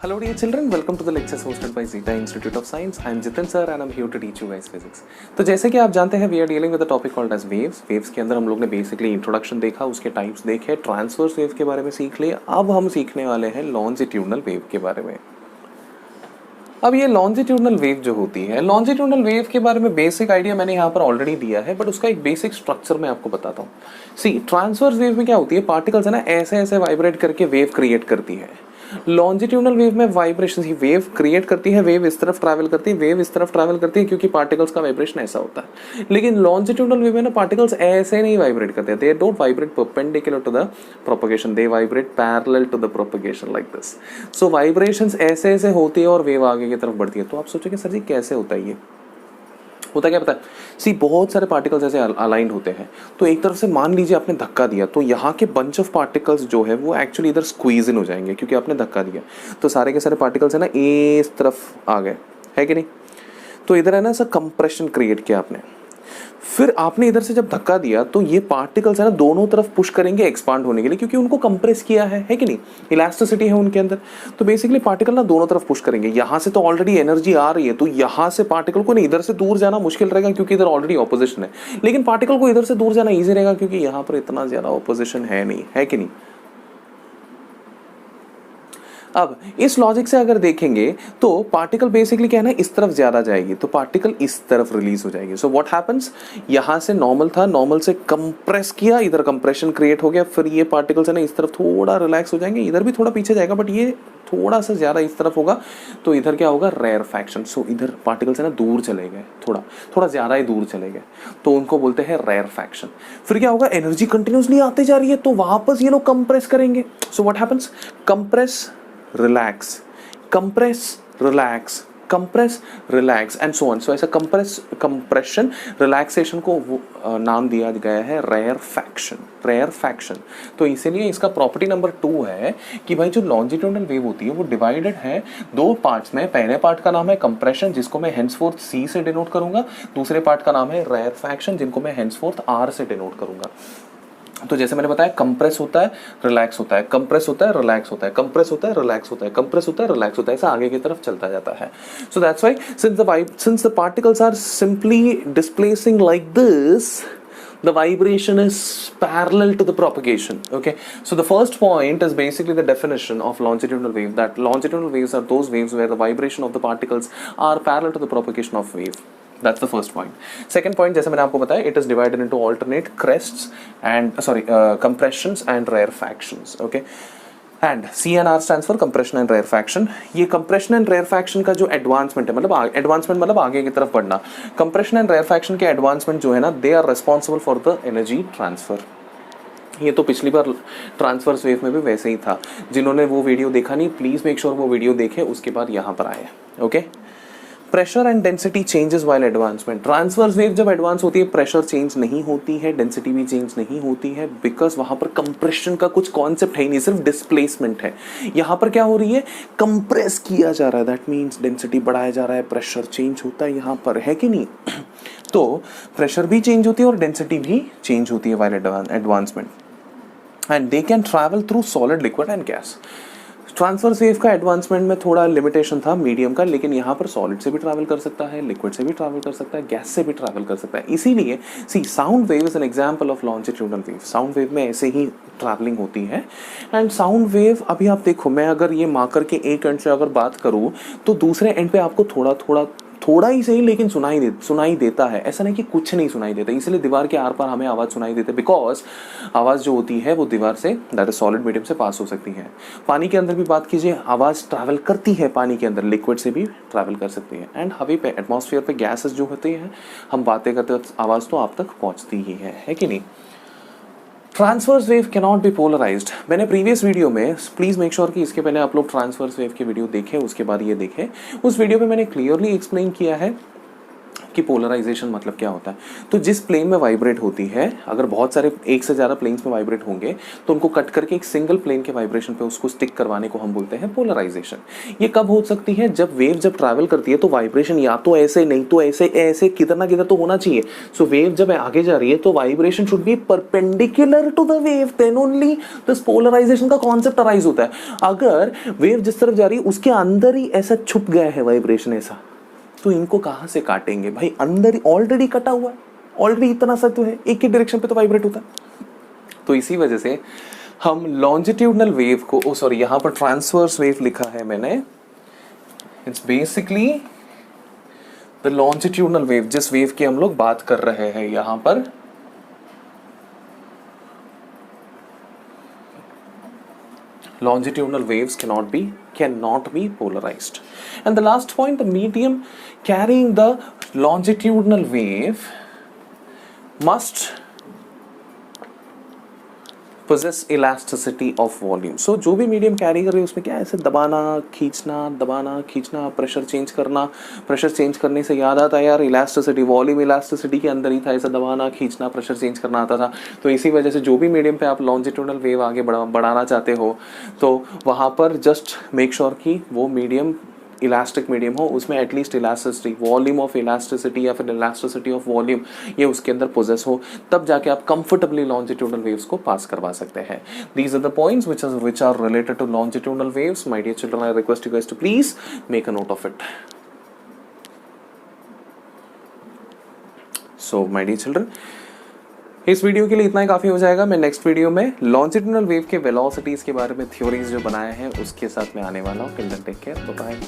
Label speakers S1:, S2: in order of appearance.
S1: Hello dear children, welcome to the lectures hosted by Zeta Institute of Science. I am Jitin sir and I am here to teach you guys physics. तो जैसे कि आप जानते हैं we are dealing with a topic called as waves. Waves के अंदर हम लोग ने basically introduction देखा, उसके types देखे, transverse wave के बारे में सीख लिए. अब हम सीखने वाले हैं longitudinal wave के बारे में. अब ये लॉन्जिट्यूडनल वेव जो होती है, लॉन्जिट्यूडनल वेव के बारे में बेसिक आइडिया मैंने यहाँ पर ऑलरेडी दिया है, बट उसका एक बेसिक स्ट्रक्चर मैं आपको बताता हूँ. सी ट्रांसवर्स वेव में क्या होती है, पार्टिकल्स है ना ऐसे ऐसे वाइब्रेट करके वेव क्रिएट करती है. लॉन्जिट्यूडनल वेव में वाइब्रेशन ही वेव क्रिएट करती है, वेव इस तरफ ट्रैवल करती है, वेव इस तरफ ट्रैवल करती है, क्योंकि पार्टिकल्स का वाइब्रेशन ऐसा होता है. लेकिन लॉन्जिट्यूडनल वेव में ना पार्टिकल्स ऐसे नहीं वाइब्रेट करते, they don't vibrate perpendicular to the propagation, they vibrate parallel to the propagation like this. So vibrations ऐसे ऐसे होती है और वेव आगे की तरफ बढ़ती है. तो आप सोचोगे सर जी कैसे होता है ये, होता क्या पता है. सी बहुत सारे पार्टिकल्स ऐसे अलाइंड होते हैं. तो एक तरफ से मान लीजिए आपने धक्का दिया, तो यहाँ के बंच ऑफ पार्टिकल्स जो है वो एक्चुअली इधर स्क्वीज इन हो जाएंगे, क्योंकि आपने धक्का दिया. तो सारे के सारे पार्टिकल्स है ना इस तरफ आ गए, है कि नहीं. तो इधर है ना सर कंप्रेशन क्रिएट किया आपने. फिर आपने इधर से जब धक्का दिया तो ये पार्टिकल्स है ना दोनों तरफ पुश करेंगे एक्सपांड होने के लिए, क्योंकि उनको कंप्रेस किया है कि नहीं, इलास्टिसिटी है उनके अंदर. तो बेसिकली पार्टिकल ना दोनों तरफ पुश करेंगे. यहाँ से तो ऑलरेडी एनर्जी आ रही है, तो यहाँ से पार्टिकल को नहीं इधर से दूर जाना मुश्किल रहेगा, क्योंकि इधर ऑलरेडी ऑपोजिशन है. लेकिन पार्टिकल को इधर से दूर जाना ईजी रहेगा, क्योंकि यहाँ पर इतना ज्यादा ऑपोजिशन है नहीं, है कि नहीं. अब इस लॉजिक से अगर देखेंगे तो पार्टिकल बेसिकली क्या है ना इस तरफ ज्यादा जाएगी, तो पार्टिकल इस तरफ रिलीज हो जाएगी. सो व्हाट हैपेंस, यहां से नॉर्मल था, नॉर्मल से कंप्रेस किया, इधर कंप्रेशन क्रिएट हो गया. फिर ये पार्टिकल्स है ना इस तरफ थोड़ा रिलैक्स हो जाएंगे, इधर भी थोड़ा पीछे जाएगा, बट ये थोड़ा सा ज्यादा इस तरफ होगा. तो इधर क्या होगा, रेयरफैक्शन. सो इधर पार्टिकल्स है ना दूर चले गए, थोड़ा थोड़ा ज्यादा ही दूर चले गए, तो उनको बोलते हैं रेयरफैक्शन. फिर क्या होगा, एनर्जी कंटिन्यूसली आते जा रही है, तो वापस ये लोग कंप्रेस करेंगे. So what happens, compress relax, compress relax, compress relax and so on. So ऐसा कंप्रेशन रिलैक्सेशन को नाम दिया गया है रेयरफैक्शन. रेयरफैक्शन. तो इसीलिए इसका प्रॉपर्टी नंबर 2 है कि भाई जो लॉन्जिट्यूडनल वेव होती है वो डिवाइडेड है दो पार्ट्स में. पहले पार्ट का नाम है कंप्रेशन, जिसको मैं हेंसफोर्थ C से डिनोट करूंगा. दूसरे पार्ट का नाम है रेयरफैक्शन, जिनको मैं हेंसफोर्थ R से डिनोट करूंगा. तो जैसे मैंने बताया कंप्रेस होता है, रिलैक्स होता है, कंप्रेस होता है, रिलैक्स होता है, कंप्रेस होता है, रिलैक्स होता है, कंप्रेस होता है, रिलैक्स होता है, ऐसा आगे की तरफ चलता जाता है. So that's why since the particles are simply displacing like this, the vibration is parallel to the propagation. Okay, so the first point is basically the definition of longitudinal wave, that longitudinal waves are those waves where the vibration of the particles are parallel to the propagation of wave. That's the first point. Second point, जैसे मैंने आपको बताया, it is divided into alternate crests and compressions and rarefactions. Okay, and CNR stands for compression and rarefaction. ये compression and rarefaction का जो advancement है, मतलब advancement मतलब आगे की तरफ बढ़ना. compression and rarefaction के advancement जो है ना, they are responsible for the energy transfer. ये तो पिछली बार ट्रांसवर्स वेव में भी वैसे ही था. जिन्होंने वो वीडियो देखा नहीं, प्लीज मेक श्योर वो वीडियो देखें, उसके बाद यहाँ पर आए. Okay, pressure and density changes while advancement. Transverse wave जब एडवांस होती है प्रेशर चेंज नहीं होती है, डेंसिटी भी चेंज नहीं होती है, बिकॉज वहां पर कंप्रेशन का कुछ कॉन्सेप्ट है नहीं, सिर्फ डिस्प्लेसमेंट है. यहाँ पर क्या हो रही है, कंप्रेस किया जा रहा है, दैट मीन्स डेंसिटी बढ़ाया जा रहा है, प्रेशर चेंज होता है यहाँ पर, है कि नहीं. तो प्रेशर भी चेंज होती है और डेंसिटी भी चेंज होती है while advancement, and they can travel through solid, liquid and gas. Transverse wave का एडवांसमेंट में थोड़ा लिमिटेशन था मीडियम का, लेकिन यहाँ पर सॉलिड से भी ट्रैवल कर सकता है, लिक्विड से भी ट्रैवल कर सकता है, गैस से भी ट्रैवल कर सकता है. इसीलिए सी sound wave is an example of longitudinal wave. Sound wave में ऐसे ही ट्रैवलिंग होती है. एंड साउंड वेव अभी आप देखो, मैं अगर ये मार्कर के एक एंड से अगर बात करूँ तो दूसरे एंड पे आपको थोड़ा ही सही लेकिन सुनाई देता है. ऐसा नहीं कि कुछ नहीं सुनाई देता, इसलिए दीवार के आर पार हमें आवाज सुनाई देती है, बिकॉज आवाज जो होती है वो दीवार से, दैट इज सॉलिड मीडियम से पास हो सकती है. पानी के अंदर भी बात कीजिए, आवाज ट्रैवल करती है पानी के अंदर, लिक्विड से भी ट्रैवल कर सकती है. एंड हवा पे, एटमॉस्फेयर पे गैसेस जो होते हैं, हम बातें करते वक्त आवाज तो आप तक पहुंचती ही है कि नहीं. Transverse wave cannot be polarised. मैंने प्रीवियस वीडियो में, प्लीज मेक श्योर कि इसके पहले आप लोग ट्रांसवर्स वेव की वीडियो देखें, उसके बाद ये देखें. उस वीडियो में मैंने क्लियरली एक्सप्लेन किया है कि पोलराइजेशन मतलब क्या होता है। तो जिस प्लेन में वाइब्रेट होती है, अगर बहुत सारे एक से ज़्यादा प्लेन्स में वाइब्रेट होंगे तो उनको कट करके एक सिंगल प्लेन के वाइब्रेशन पे उसको स्टिक करवाने को हम बोलते हैं पोलराइजेशन। ये कब हो सकती है, जब वेव जब ट्रैवल करती है तो वाइब्रेशन या तो ऐसे नहीं तो ऐसे ऐसे किधर ना किधर तो होना चाहिए। सो वेव जब आगे जा रही है तो vibration should be perpendicular to the wave, then only this polarisation का कॉन्सेप्ट अराइज होता है। अगर वेव जिस तरफ जा रही है उसके अंदर ही ऐसा छुप गया है वाइब्रेशन ऐसा, तो इनको कहां से काटेंगे भाई, अंदर ही ऑलरेडी कटा हुआ है, ऑलरेडी इतना सा तो है, एक ही डायरेक्शन पे तो वाइब्रेट होता है। तो इसी वजह से हम लॉन्जिट्यूडनल वेव को, सॉरी यहां पर ट्रांसवर्स वेव लिखा है मैंने, it's basically the longitudinal wave, जिस वेव की हम लोग बात कर रहे हैं यहां पर, longitudinal waves cannot be polarized. And the last point, the medium carrying the longitudinal wave must possess elasticity of volume. So जो भी मीडियम कैरी कर रही है उसमें क्या है, ऐसे दबाना खींचना, प्रेशर चेंज करना। प्रेशर चेंज करने से याद आता है यार, इलास्टिसिटी, वॉल्यूम इलास्टिसिटी के अंदर ही था, ऐसा दबाना खींचना प्रेशर चेंज करना आता था। तो इसी वजह से जो भी मीडियम पे आप लॉन्जिट्यूडनल वेव आगे बढ़ाना चाहते हो तो वहाँ पर जस्ट मेक श्योर कि वो मीडियम इलास्टिक मीडियम हो, उसमें at least elasticity, volume of elasticity या फिर इलास्टिसिटी ऑफ वॉल्यूम ये उसके अंदर पोजेस हो, तब जाके आप कंफर्टेबली लॉन्जिट्यूडनल वेव्स को पास करवा सकते हैं। These are the points which are related to longitudinal waves. My dear children, I request you guys to please make a note of it. So my dear children, इस video के लिए इतना ही काफ़ी हो जाएगा। मैं नेक्स्ट वीडियो में longitudinal wave के वेलोसिटीज़ के बारे में थ्योरीज जो बनाए हैं उसके साथ में आने वाला हूँ। Till then take care, bye bye.